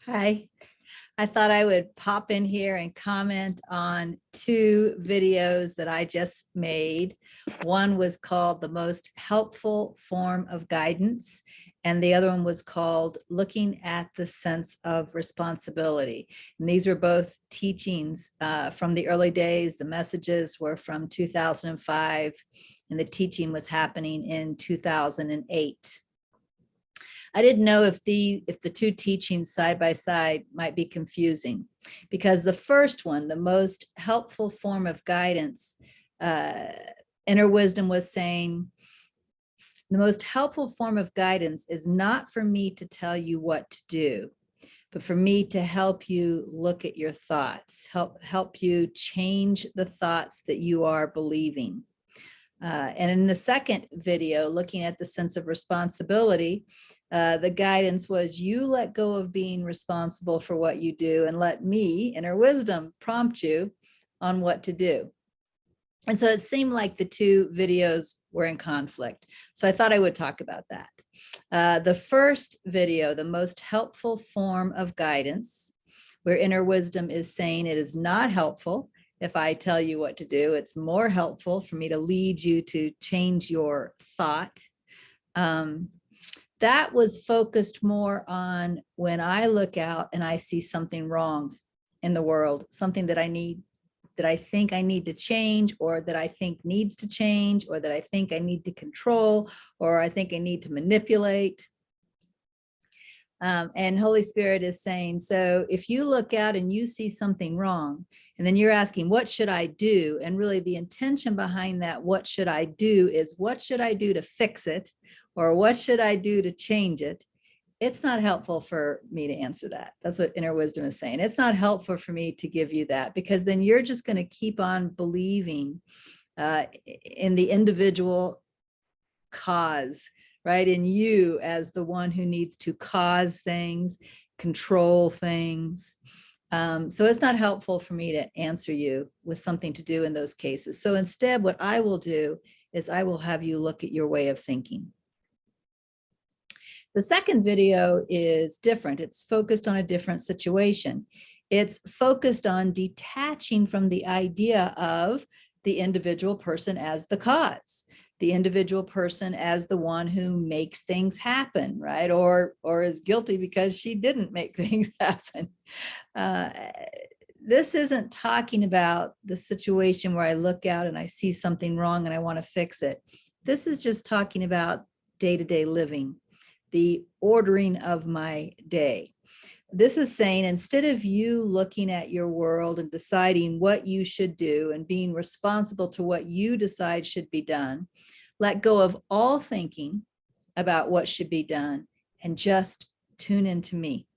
Hi. I thought I would pop in here and comment on two videos that I just made. One was called The Most Helpful Form of Guidance, and the other one was called Looking at the Sense of Responsibility. And these were both teachings from the early days. The messages were from 2005, and the teaching was happening in 2008. I didn't know if the two teachings side by side might be confusing, because the first one, the most helpful form of guidance, Inner Wisdom was saying, the most helpful form of guidance is not for me to tell you what to do, but for me to help you look at your thoughts, help you change the thoughts that you are believing. And in the second video, looking at the sense of responsibility, the guidance was, you let go of being responsible for what you do and let me, Inner Wisdom, prompt you on what to do. And so it seemed like the two videos were in conflict. So I thought I would talk about that. The first video, the most helpful form of guidance, where Inner Wisdom is saying it is not helpful if I tell you what to do. It's more helpful for me to lead you to change your thought. That was focused more on when I look out and I see something wrong in the world, something that I think I need to change, or that I think needs to change, or that I think I need to control, or I think I need to manipulate. And Holy Spirit is saying, so if you look out and you see something wrong, and then you're asking, what should I do? And really the intention behind that, what should I do, is what should I do to fix it? Or what should I do to change it? It's not helpful for me to answer that. That's what Inner Wisdom is saying. It's not helpful for me to give you that, because then you're just going to keep on believing in the individual cause, right? In you as the one who needs to cause things, control things. So it's not helpful for me to answer you with something to do in those cases. So instead, what I will do is I will have you look at your way of thinking. The second video is different. It's focused on a different situation. It's focused on detaching from the idea of the individual person as the cause, the individual person as the one who makes things happen, right? Or is guilty because she didn't make things happen. This isn't talking about the situation where I look out and I see something wrong and I want to fix it. This is just talking about day-to-day living, the ordering of my day. This is saying, instead of you looking at your world and deciding what you should do and being responsible to what you decide should be done, let go of all thinking about what should be done and just tune into me.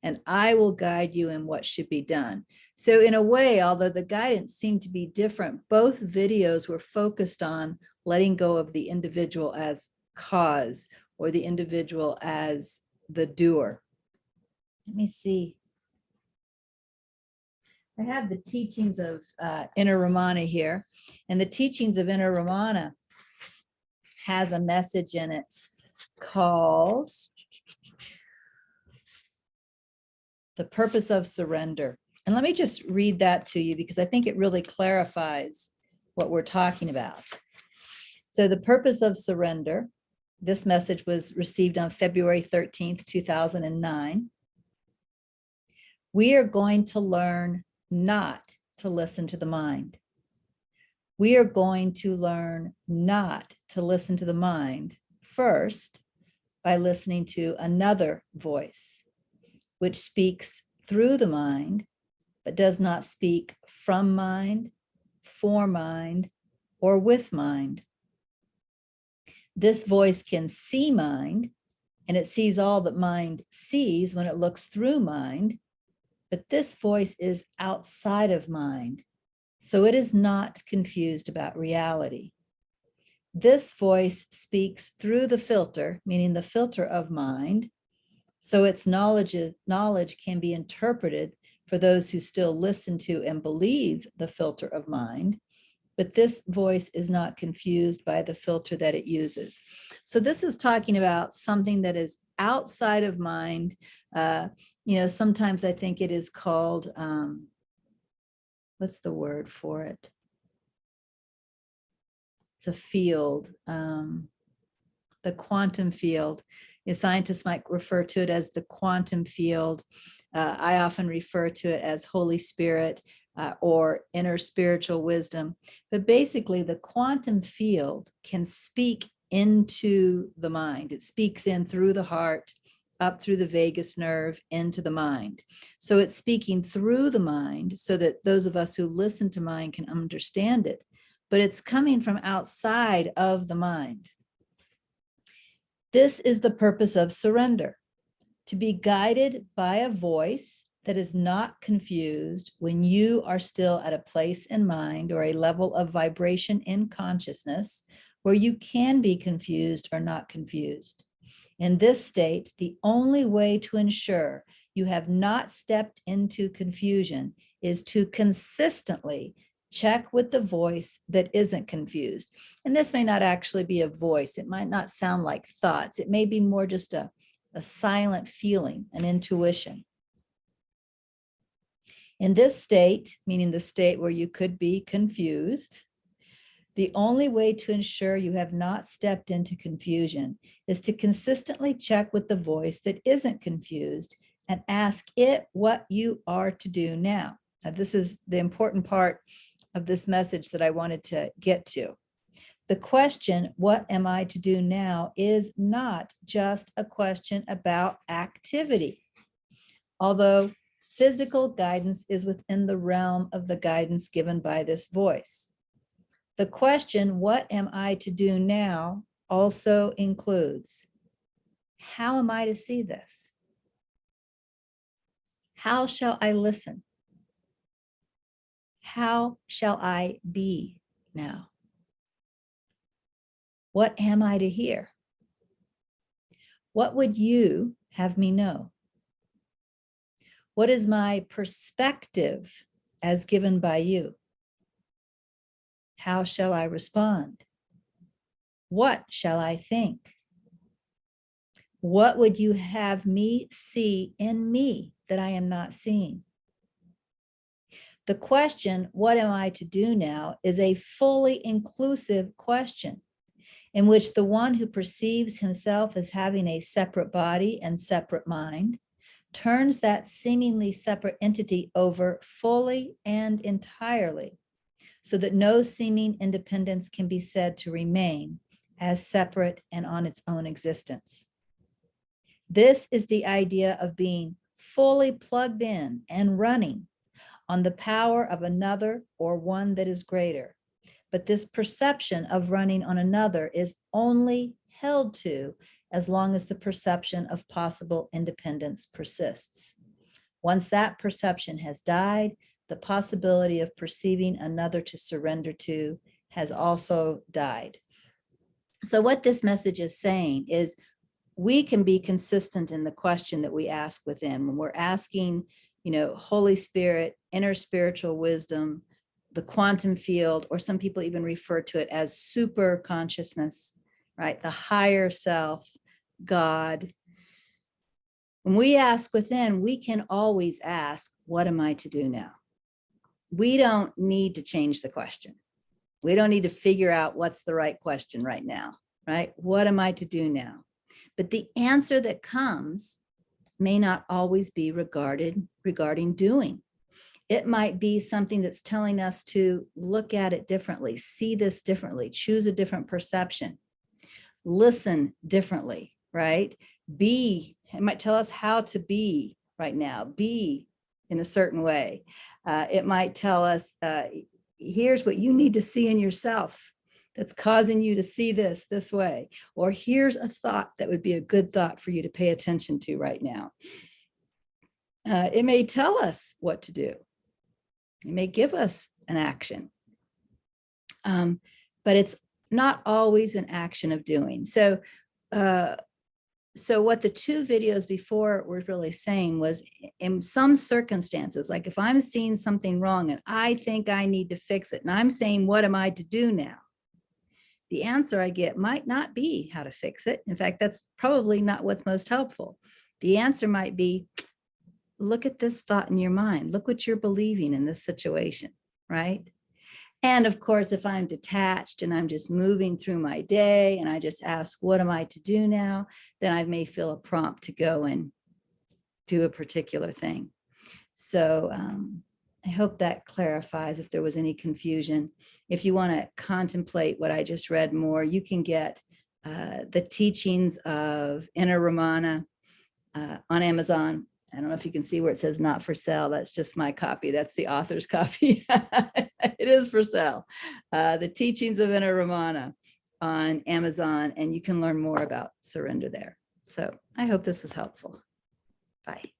And I will guide you in what should be done. So in a way, although the guidance seemed to be different, both videos were focused on letting go of the individual as cause, or the individual as the doer. Let me see. I have the teachings of Inner Ramana here, and the teachings of Inner Ramana has a message in it called The Purpose of Surrender. And let me just read that to you, because I think it really clarifies what we're talking about. So the purpose of surrender, this message was received on February 13th, 2009. We are going to learn not to listen to the mind. We are going to learn not to listen to the mind first by listening to another voice, which speaks through the mind, but does not speak from mind, for mind, or with mind. This voice can see mind, and it sees all that mind sees when it looks through mind, but this voice is outside of mind, so it is not confused about reality. This voice speaks through the filter, meaning the filter of mind, so its knowledge can be interpreted for those who still listen to and believe the filter of mind, but this voice is not confused by the filter that it uses. So this is talking about something that is outside of mind. Sometimes I think it is called, what's the word for it? It's a field, the quantum field. Scientists might refer to it as the quantum field. I often refer to it as Holy Spirit or inner spiritual wisdom. But basically, the quantum field can speak into the mind. It speaks in through the heart, up through the vagus nerve, into the mind. So it's speaking through the mind so that those of us who listen to mind can understand it. But it's coming from outside of the mind. This is the purpose of surrender, to be guided by a voice that is not confused when you are still at a place in mind or a level of vibration in consciousness where you can be confused or not confused. In this state, the only way to ensure you have not stepped into confusion is to consistently check with the voice that isn't confused. And this may not actually be a voice. It might not sound like thoughts. It may be more just a silent feeling, an intuition. In this state, meaning the state where you could be confused, the only way to ensure you have not stepped into confusion is to consistently check with the voice that isn't confused and ask it what you are to do now. Now, this is the important part of this message that I wanted to get to. The question, what am I to do now, is not just a question about activity. Although physical guidance is within the realm of the guidance given by this voice. The question, what am I to do now, also includes, how am I to see this? How shall I listen? How shall I be now? What am I to hear? What would you have me know? What is my perspective as given by you? How shall I respond? What shall I think? What would you have me see in me that I am not seeing? The question, what am I to do now, is a fully inclusive question in which the one who perceives himself as having a separate body and separate mind turns that seemingly separate entity over fully and entirely, so that no seeming independence can be said to remain as separate and on its own existence. This is the idea of being fully plugged in and running on the power of another or one that is greater. But this perception of running on another is only held to as long as the perception of possible independence persists. Once that perception has died, the possibility of perceiving another to surrender to has also died. So what this message is saying is we can be consistent in the question that we ask within. When we're asking, Holy Spirit, inner spiritual wisdom, the quantum field, or some people even refer to it as super consciousness, right? The higher self, God. When we ask within, we can always ask, what am I to do now? We don't need to change the question. We don't need to figure out what's the right question right now, right? What am I to do now? But the answer that comes may not always be regarding doing. It might be something that's telling us to look at it differently, see this differently, choose a different perception, listen differently, right? It might tell us how to be right now, be in a certain way. It might tell us, here's what you need to see in yourself that's causing you to see this way. Or here's a thought that would be a good thought for you to pay attention to right now. It may tell us what to do. It may give us an action. But it's not always an action of doing. So so what the two videos before were really saying was, in some circumstances, like if I'm seeing something wrong and I think I need to fix it, and I'm saying, what am I to do now? The answer I get might not be how to fix it. In fact, that's probably not what's most helpful. The answer might be, look at this thought in your mind. Look what you're believing in this situation, right? And of course, if I'm detached and I'm just moving through my day and I just ask, what am I to do now? Then I may feel a prompt to go and do a particular thing. So I hope that clarifies if there was any confusion. If you want to contemplate what I just read more, you can get the teachings of Inner Ramana on Amazon. I don't know if you can see where it says not for sale. That's just my copy. That's the author's copy. It is for sale. The teachings of Inner Ramana on Amazon, and you can learn more about surrender there. So I hope this was helpful. Bye.